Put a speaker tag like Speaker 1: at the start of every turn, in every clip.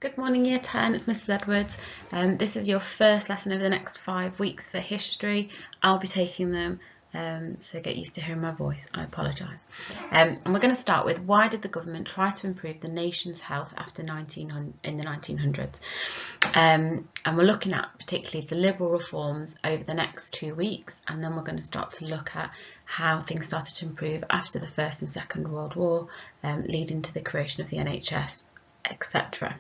Speaker 1: Good morning, Year 10, it's Mrs Edwards. This is your first lesson over the next 5 weeks for history. I'll be taking them, so get used to hearing my voice, I apologise. And we're going to start with, why did the government try to improve the nation's health after in the 1900s? And we're looking at particularly the Liberal reforms over the next 2 weeks, and then we're going to start to look at how things started to improve after the First and Second World War, leading to the creation of the NHS, etc.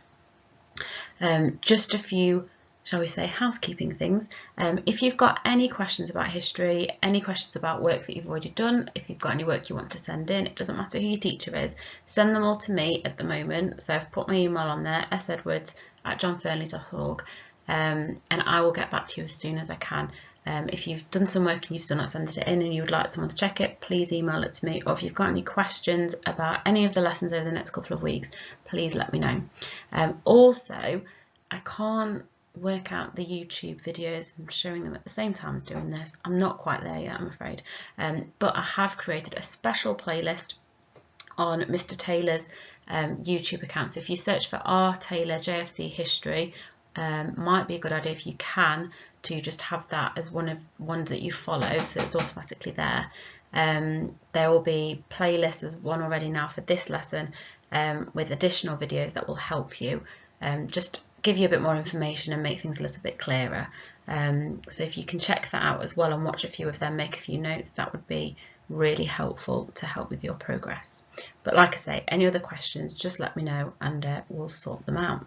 Speaker 1: Just a few, shall we say, housekeeping things. If you've got any questions about history, any questions about work that you've already done, if you've got any work you want to send in, it doesn't matter who your teacher is, send them all to me at the moment. So I've put my email on there, sedwards@johnfernley.org, and I will get back to you as soon as I can. If you've done some work and you've still not sent it in and you would like someone to check it, please email it to me. Or if you've got any questions about any of the lessons over the next couple of weeks, please let me know. Also, I can't work out the YouTube videos and showing them at the same time as doing this. I'm not quite there yet, I'm afraid. But I have created a special playlist on Mr. Taylor's YouTube account. So if you search for R. Taylor JFC History, might be a good idea if you can to just have that as one that you follow, so it's automatically there. There will be playlists, as one already now for this lesson, with additional videos that will help you just give you a bit more information and make things a little bit clearer. So if you can check that out as well and watch a few of them, make a few notes, that would be really helpful to help with your progress. But like I say, any other questions, just let me know and we'll sort them out.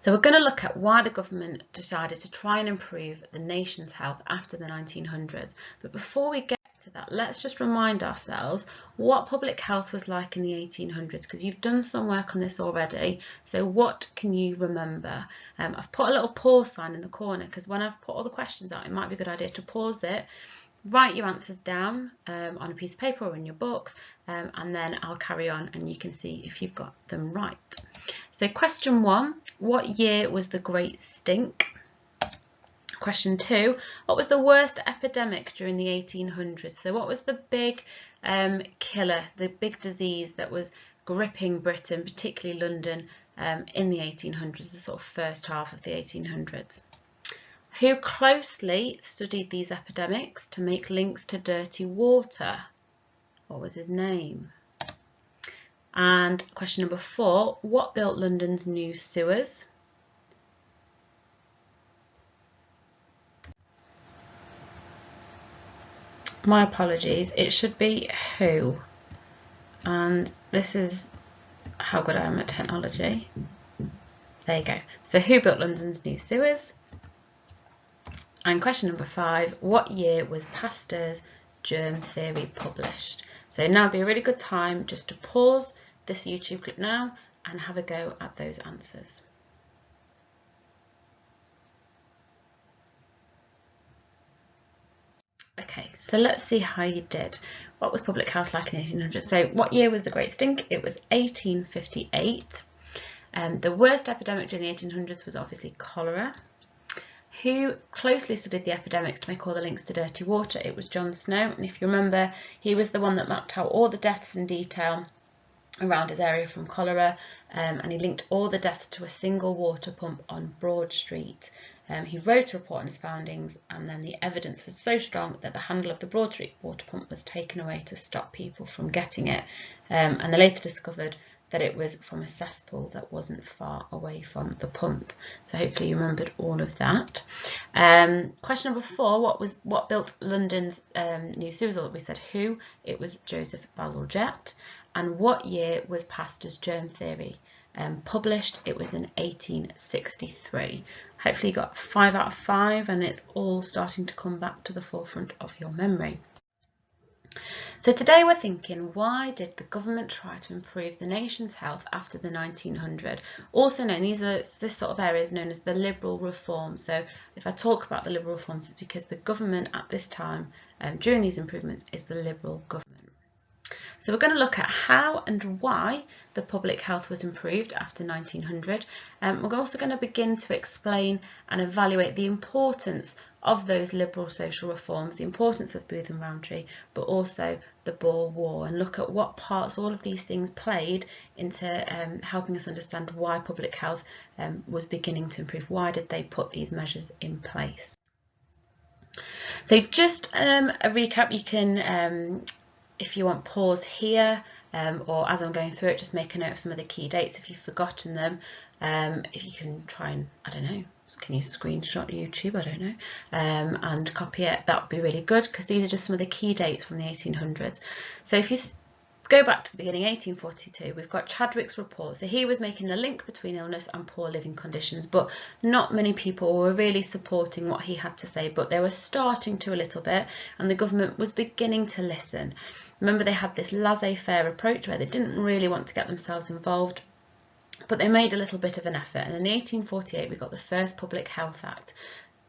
Speaker 1: So we're going to look at why the government decided to try and improve the nation's health after the 1900s. But before we get to that, let's just remind ourselves what public health was like in the 1800s, because you've done some work on this already. So what can you remember? I've put a little pause sign in the corner, because when I've put all the questions out, it might be a good idea to pause it, write your answers down on a piece of paper or in your books, and then I'll carry on and you can see if you've got them right. So question 1, what year was the Great Stink? Question 2, what was the worst epidemic during the 1800s? So what was the big killer, the big disease that was gripping Britain, particularly London, in the 1800s, the sort of first half of the 1800s? Who closely studied these epidemics to make links to dirty water? What was his name? And question number 4, what built London's new sewers? My apologies, it should be who. And this is how good I am at technology. There you go. So who built London's new sewers? And question number 5, what year was Pasteur's germ theory published? So now would be a really good time just to pause this YouTube clip now and have a go at those answers. Okay, so let's see how you did. What was public health like in the 1800s? So what year was the Great Stink? It was 1858. The worst epidemic during the 1800s was obviously cholera. Who closely studied the epidemics to make all the links to dirty water? It was John Snow, and if you remember, he was the one that mapped out all the deaths in detail around his area from cholera, and he linked all the deaths to a single water pump on Broad Street. He wrote a report on his findings, and then the evidence was so strong that the handle of the Broad Street water pump was taken away to stop people from getting it, and they later discovered that it was from a cesspool that wasn't far away from the pump. So hopefully you remembered all of that. Question number 4, what built London's new sewers? We said who. It was Joseph Bazalgette. And what year was Pasteur's germ theory published? It was in 1863. Hopefully you got 5 out of 5 and it's all starting to come back to the forefront of your memory. So today we're thinking, why did the government try to improve the nation's health after the 1900s? Also known, this sort of area is known as the Liberal reforms. So if I talk about the Liberal reforms, it's because the government at this time, during these improvements, is the Liberal government. So we're going to look at how and why the public health was improved after 1900. We're also going to begin to explain and evaluate the importance of those liberal social reforms, the importance of Booth and Rowntree, but also the Boer War, and look at what parts all of these things played into helping us understand why public health was beginning to improve. Why did they put these measures in place? So just a recap, you can, if you want, pause here, or as I'm going through it, just make a note of some of the key dates if you've forgotten them. If you can try and, I don't know, can you screenshot YouTube, I don't know, and copy it, that would be really good, because these are just some of the key dates from the 1800s. So if you go back to the beginning, 1842, we've got Chadwick's report. So he was making a link between illness and poor living conditions, but not many people were really supporting what he had to say, but they were starting to a little bit, and the government was beginning to listen. Remember, they had this laissez-faire approach where they didn't really want to get themselves involved, but they made a little bit of an effort. And in 1848, we got the first Public Health Act.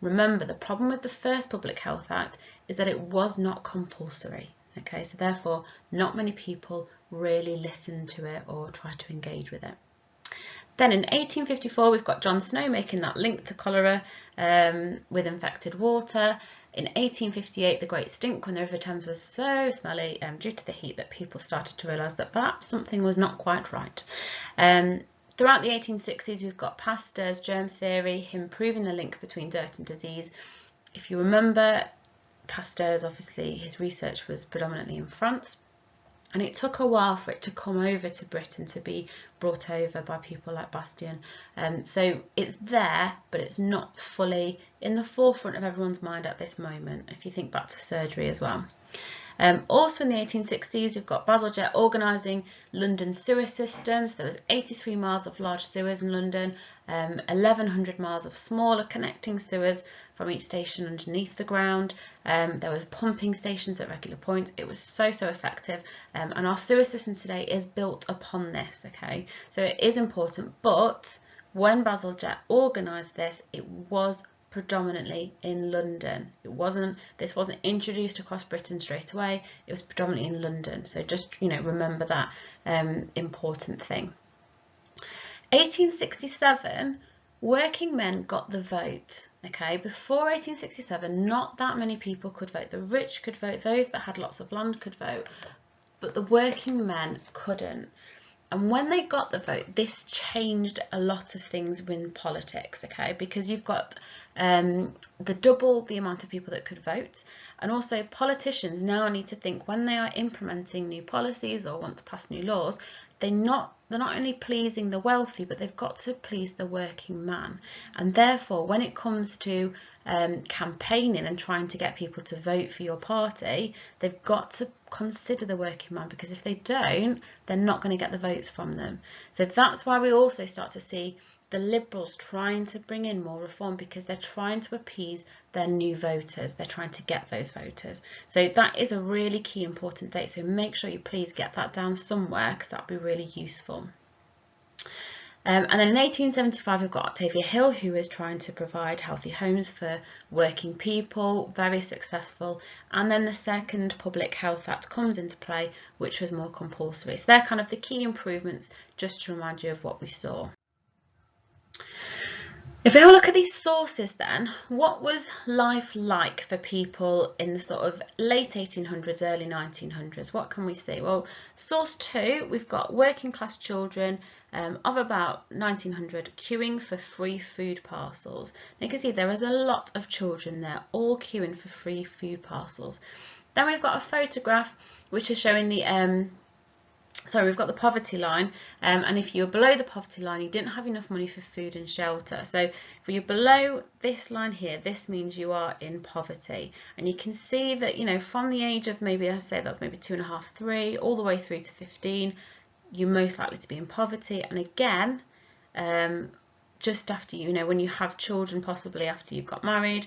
Speaker 1: Remember, the problem with the first Public Health Act is that it was not compulsory. Okay, so therefore not many people really listened to it or tried to engage with it. Then in 1854 we've got John Snow making that link to cholera with infected water. In 1858 the Great Stink, when the River Thames was so smelly due to the heat, that people started to realise that perhaps something was not quite right. Throughout the 1860s we've got Pasteur's germ theory, him proving the link between dirt and disease. If you remember, Pasteur's, obviously his research was predominantly in France, and it took a while for it to come over to Britain, to be brought over by people like Bastian. So it's there, but it's not fully in the forefront of everyone's mind at this moment, if you think back to surgery as well. Also in the 1860s, you've got Bazalgette organising London's sewer systems. There was 83 miles of large sewers in London, 1,100 miles of smaller connecting sewers from each station underneath the ground. There was pumping stations at regular points. It was so effective, and our sewer system today is built upon this. Okay, so it is important, but when Bazalgette organised this, it was predominantly in London. This wasn't introduced across Britain straight away. It was predominantly in London. So just, remember that important thing. 1867, working men got the vote. Okay, before 1867, not that many people could vote. The rich could vote, those that had lots of land could vote, but the working men couldn't. And when they got the vote, this changed a lot of things in politics, okay? Because you've got double the amount of people that could vote, and also politicians now need to think, when they are implementing new policies or want to pass new laws, they're not only pleasing the wealthy, but they've got to please the working man. And therefore, when it comes to campaigning and trying to get people to vote for your party, they've got to consider the working man, because if they don't, they're not going to get the votes from them. So that's why we also start to see the Liberals trying to bring in more reform, because they're trying to appease their new voters. They're trying to get those voters. So that is a really key important date. So make sure you please get that down somewhere, because that'd be really useful. And then in 1875, we've got Octavia Hill, who is trying to provide healthy homes for working people, very successful. And then the second Public Health Act comes into play, which was more compulsory. So they're kind of the key improvements, just to remind you of what we saw. If we have a look at these sources then, what was life like for people in the sort of late 1800s, early 1900s? What can we see? Well, source 2, we've got working class children of about 1900 queuing for free food parcels. And you can see there is a lot of children there, all queuing for free food parcels. Then we've got a photograph which is showing the we've got the poverty line, and if you're below the poverty line, you didn't have enough money for food and shelter. So if you're below this line here, this means you are in poverty. And you can see that, from the age of maybe, I say that's maybe 2.5, 3, all the way through to 15, you're most likely to be in poverty. And again, just after, when you have children, possibly after you've got married,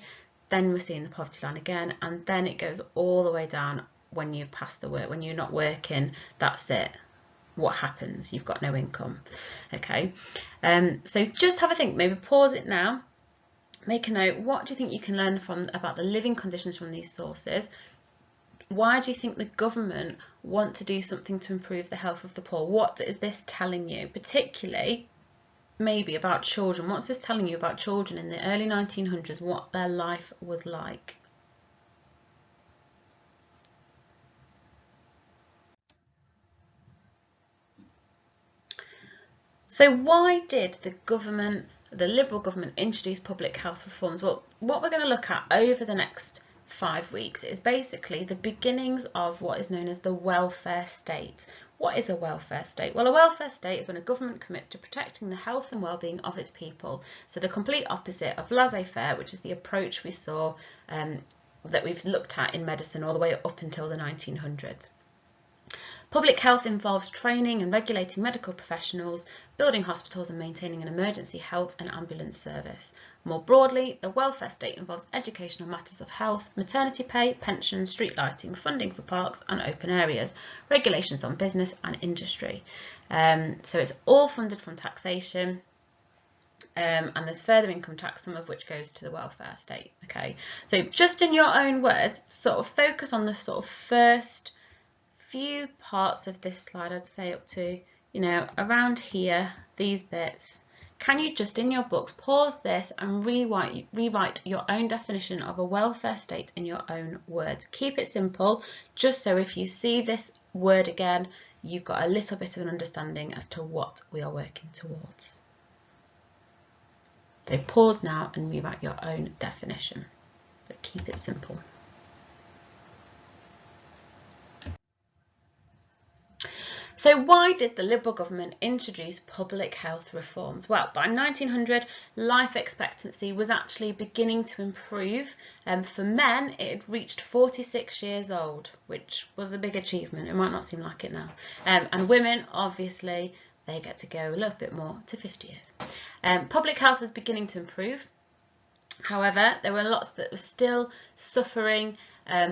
Speaker 1: then we're seeing the poverty line again, and then it goes all the way down when you've passed the work, when you're not working, that's it. What happens? You've got no income. Okay, so just have a think, maybe pause it now, make a note. What do you think you can learn about the living conditions from these sources? Why do you think the government want to do something to improve the health of the poor? What is this telling you, particularly maybe about children? What's this telling you about children in the early 1900s, what their life was like? So why did the Liberal government, introduce public health reforms? Well, what we're going to look at over the next 5 weeks is basically the beginnings of what is known as the welfare state. What is a welfare state? Well, a welfare state is when a government commits to protecting the health and well-being of its people. So the complete opposite of laissez-faire, which is the approach we saw that we've looked at in medicine all the way up until the 1900s. Public health involves training and regulating medical professionals, building hospitals and maintaining an emergency health and ambulance service. More broadly, the welfare state involves education on matters of health, maternity pay, pensions, street lighting, funding for parks and open areas, regulations on business and industry. So it's all funded from taxation. And there's further income tax, some of which goes to the welfare state. Okay, so just in your own words, sort of focus on the sort of first few parts of this slide. I'd say up to, around here, these bits. Can you just in your books pause this and rewrite your own definition of a welfare state in your own words? Keep it simple, just so if you see this word again, you've got a little bit of an understanding as to what we are working towards. So pause now and rewrite your own definition, but keep it simple. So why did the Liberal government introduce public health reforms? Well, by 1900, life expectancy was actually beginning to improve. For men, it had reached 46 years old, which was a big achievement. It might not seem like it now. And women, obviously, they get to go a little bit more to 50 years. Public health was beginning to improve. However, there were lots that were still suffering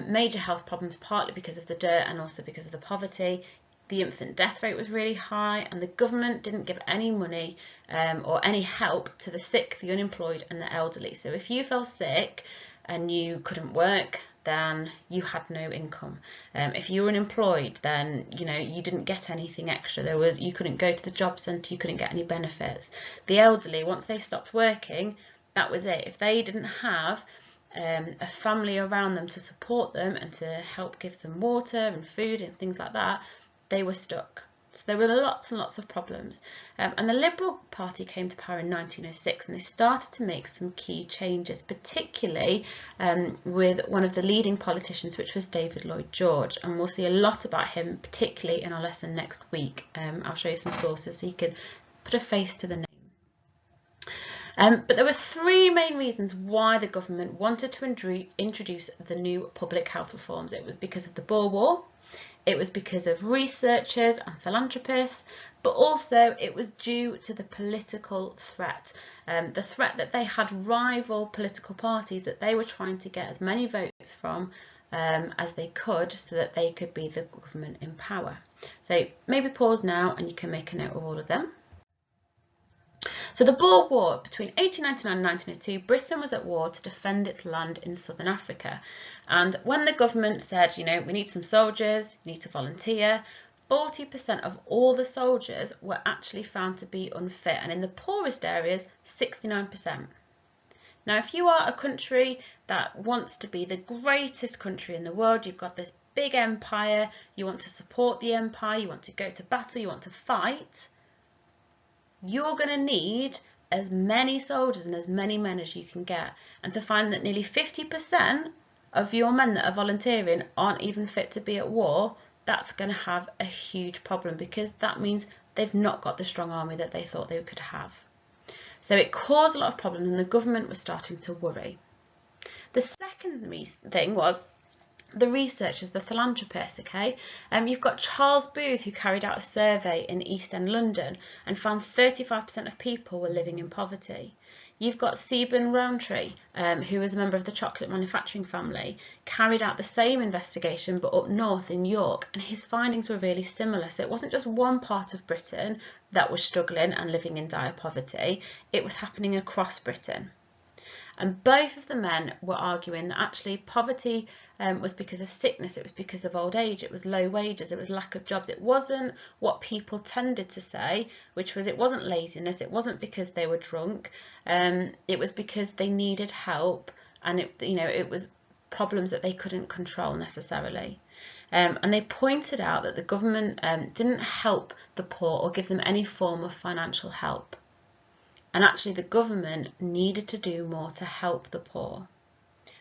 Speaker 1: major health problems, partly because of the dirt and also because of the poverty. The infant death rate was really high, and the government didn't give any money or any help to the sick, the unemployed and the elderly. So if you fell sick and you couldn't work, then you had no income. If you were unemployed, then you didn't get anything extra. You couldn't go to the job centre, you couldn't get any benefits. The elderly, once they stopped working, that was it. If they didn't have a family around them to support them and to help give them water and food and things like that, they were stuck. So there were lots and lots of problems. And the Liberal Party came to power in 1906, and they started to make some key changes, particularly with one of the leading politicians, which was David Lloyd George. And we'll see a lot about him, particularly in our lesson next week. I'll show you some sources so you can put a face to the name. But there were three main reasons why the government wanted to introduce the new public health reforms. It was because of the Boer War. It was because of researchers and philanthropists, but also it was due to the political threat. The threat that they had rival political parties that they were trying to get as many votes from as they could, so that they could be the government in power. So maybe pause now and you can make a note of all of them. So the Boer War, between 1899 and 1902, Britain was at war to defend its land in southern Africa. And when the government said, we need some soldiers, you need to volunteer, 40% of all the soldiers were actually found to be unfit, and in the poorest areas, 69%. Now, if you are a country that wants to be the greatest country in the world, you've got this big empire, you want to support the empire, you want to go to battle, you want to fight, you're going to need as many soldiers and as many men as you can get. And to find that nearly 50% of your men that are volunteering aren't even fit to be at war, that's going to have a huge problem, because that means they've not got the strong army that they thought they could have. So it caused a lot of problems, and the government was starting to worry. The second thing was the researchers, the philanthropists, okay? You've got Charles Booth, who carried out a survey in East End London and found 35% of people were living in poverty. You've got Seaborn Rowntree, who was a member of the chocolate manufacturing family, carried out the same investigation but up north in York, and his findings were really similar. So it wasn't just one part of Britain that was struggling and living in dire poverty, it was happening across Britain. And both of the men were arguing that actually poverty was because of sickness, it was because of old age, it was low wages, it was lack of jobs. It wasn't what people tended to say, which was it wasn't laziness, it wasn't because they were drunk, it was because they needed help, and it was problems that they couldn't control necessarily. And they pointed out that the government didn't help the poor or give them any form of financial help. And actually the government needed to do more to help the poor.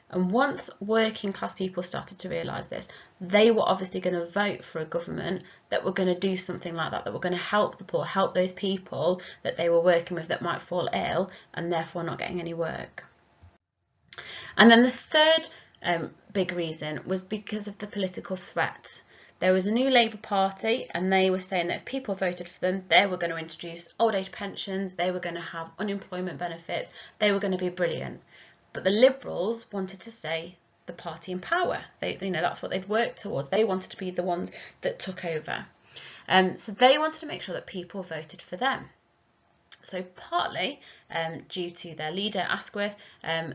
Speaker 1: And once working class people started to realise this, they were obviously going to vote for a government that were going to do something like that, that were going to help the poor, help those people that they were working with that might fall ill and therefore not getting any work. And then the third big reason was because of the political threat. There was a new Labour Party and they were saying that if people voted for them, they were going to introduce old age pensions, they were going to have unemployment benefits, they were going to be brilliant. But the Liberals wanted to stay the party in power. That's what they'd worked towards. They wanted to be the ones that took over. So they wanted to make sure that people voted for them. So partly due to their leader Asquith,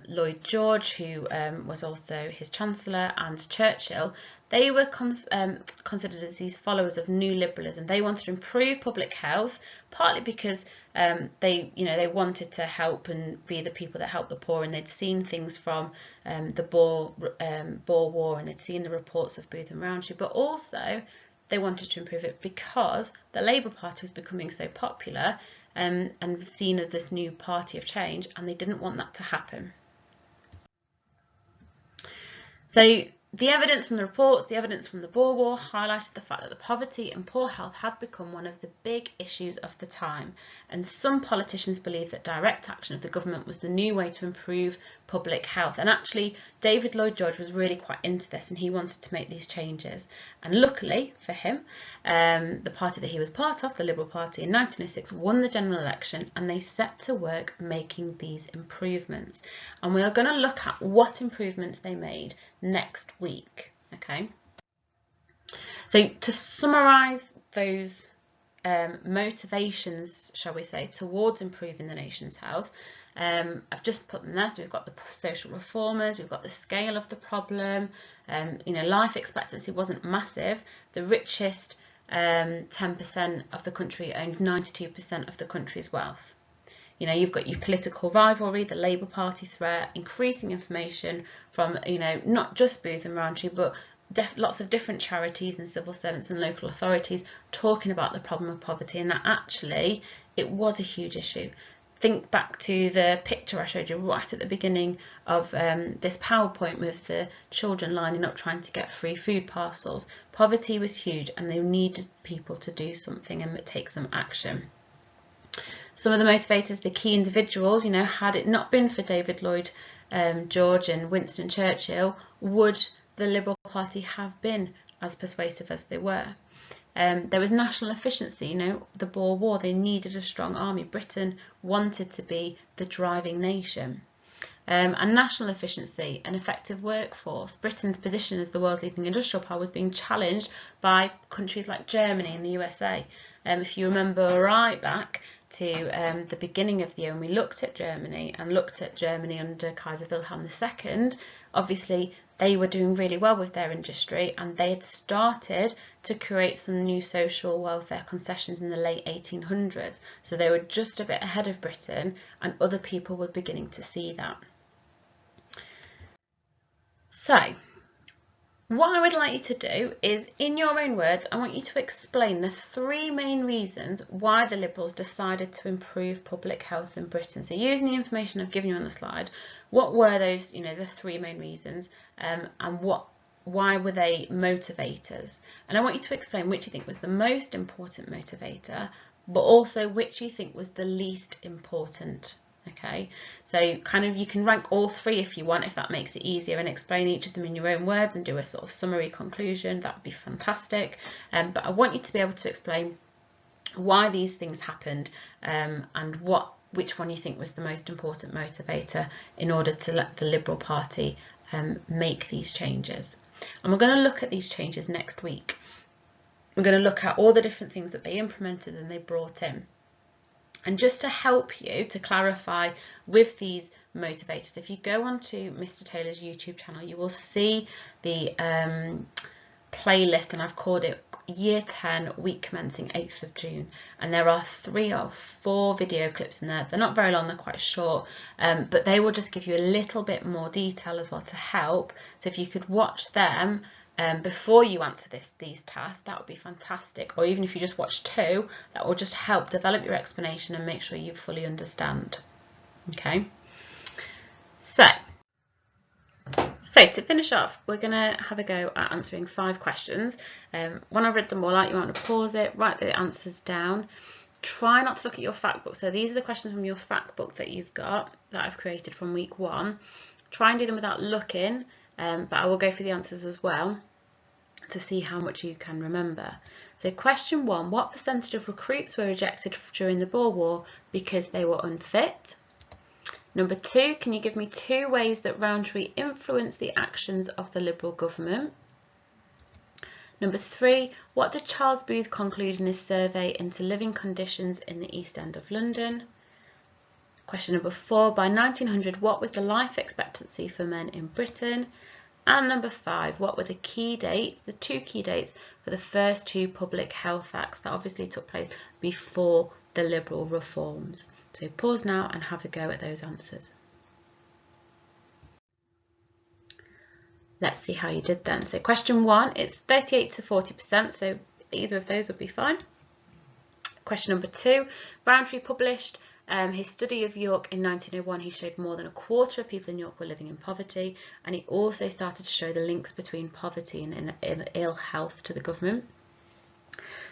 Speaker 1: Lloyd George, who was also his Chancellor, and Churchill, they were considered as these followers of New Liberalism. They wanted to improve public health, partly because they wanted to help and be the people that help the poor, and they'd seen things from the Boer War, and they'd seen the reports of Booth and Rowntree, but also they wanted to improve it because the Labour Party was becoming so popular and was seen as this new party of change, and they didn't want that to happen. So the evidence from the reports, the evidence from the Boer War highlighted the fact that the poverty and poor health had become one of the big issues of the time, and some politicians believed that direct action of the government was the new way to improve public health. And actually David Lloyd George was really quite into this, and he wanted to make these changes. And luckily for him, the party that he was part of, the Liberal Party, in 1906 won the general election, and they set to work making these improvements. And we are going to look at what improvements they made next week. Okay, so to summarise those motivations, shall we say, towards improving the nation's health, I've just put them there. So we've got the social reformers, we've got the scale of the problem, life expectancy wasn't massive. The richest 10% of the country owned 92% of the country's wealth. You've got your political rivalry, the Labour Party threat, increasing information from, not just Booth and Rowntree, but lots of different charities and civil servants and local authorities talking about the problem of poverty, and that actually it was a huge issue. Think back to the picture I showed you right at the beginning of this PowerPoint with the children lining up trying to get free food parcels. Poverty was huge, and they needed people to do something and take some action. Some of the motivators, the key individuals, had it not been for David Lloyd George and Winston Churchill, would the Liberal Party have been as persuasive as they were? There was national efficiency, the Boer War, they needed a strong army. Britain wanted to be the driving nation. And national efficiency, an effective workforce. Britain's position as the world's leading industrial power was being challenged by countries like Germany and the USA. If you remember right back to the beginning of the year, when we looked at Germany under Kaiser Wilhelm II, obviously they were doing really well with their industry, and they had started to create some new social welfare concessions in the late 1800s. So they were just a bit ahead of Britain, and other people were beginning to see that. So what I would like you to do is, in your own words, I want you to explain the three main reasons why the Liberals decided to improve public health in Britain. So using the information I've given you on the slide, what were those, the three main reasons, and why were they motivators? And I want you to explain which you think was the most important motivator, but also which you think was the least important. Okay, so you can rank all three if you want, if that makes it easier, and explain each of them in your own words and do a sort of summary conclusion. That would be fantastic. But I want you to be able to explain why these things happened, and which one you think was the most important motivator in order to let the Liberal Party make these changes. And we're going to look at these changes next week. We're going to look at all the different things that they implemented and they brought in. And just to help you to clarify with these motivators, if you go onto Mr. Taylor's YouTube channel, you will see the playlist, and I've called it Year 10 week commencing 8th of June, and there are 3 or 4 video clips in there. They're not very long, they're quite short, but they will just give you a little bit more detail as well to help. So if you could watch them before you answer these tasks, that would be fantastic. Or even if you just watch 2, that will just help develop your explanation and make sure you fully understand. Okay, so to finish off, we're going to have a go at answering 5 questions. When I've read them all out, you want to pause it, write the answers down. Try not to look at your fact book. So these are the questions from your fact book that you've got, that I've created from week 1. Try and do them without looking, but I will go through the answers as well to see how much you can remember. So question 1, what percentage of recruits were rejected during the Boer War because they were unfit? Number 2, can you give me 2 ways that Rowntree influenced the actions of the Liberal government? Number 3, what did Charles Booth conclude in his survey into living conditions in the East End of London? Question number 4, by 1900, what was the life expectancy for men in Britain? And number 5, what were the key dates, the 2 key dates for the first 2 public health acts that obviously took place before the Liberal reforms? So pause now and have a go at those answers. Let's see how you did then. So question 1, it's 38 to 40%, so either of those would be fine. Question number 2, Rowntree published his study of York in 1901. He showed more than a quarter of people in York were living in poverty, and he also started to show the links between poverty and ill health to the government.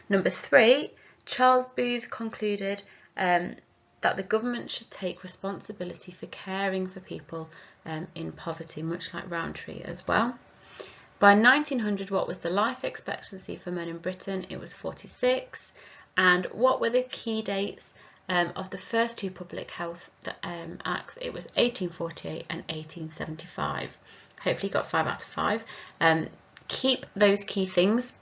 Speaker 1: Number 3, Charles Booth concluded that the government should take responsibility for caring for people in poverty, much like Rowntree as well. By 1900, what was the life expectancy for men in Britain? It was 46. And what were the key dates of the first 2 public health acts? It was 1848 and 1875. Hopefully you got 5 out of 5. Keep those key things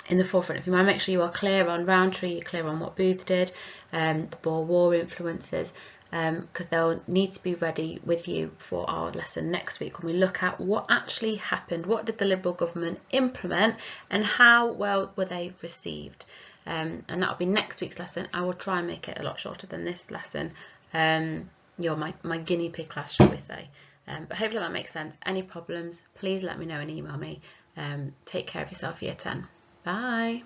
Speaker 1: in the forefront of your mind. Make sure you are clear on Rowntree, you're clear on what Booth did, the Boer War influences, because they'll need to be ready with you for our lesson next week when we look at what actually happened, what did the Liberal government implement and how well were they received. And that'll be next week's lesson. I will try and make it a lot shorter than this lesson. You're my guinea pig class, shall we say. But hopefully that makes sense. Any problems, please let me know and email me. Take care of yourself, Year 10. Bye.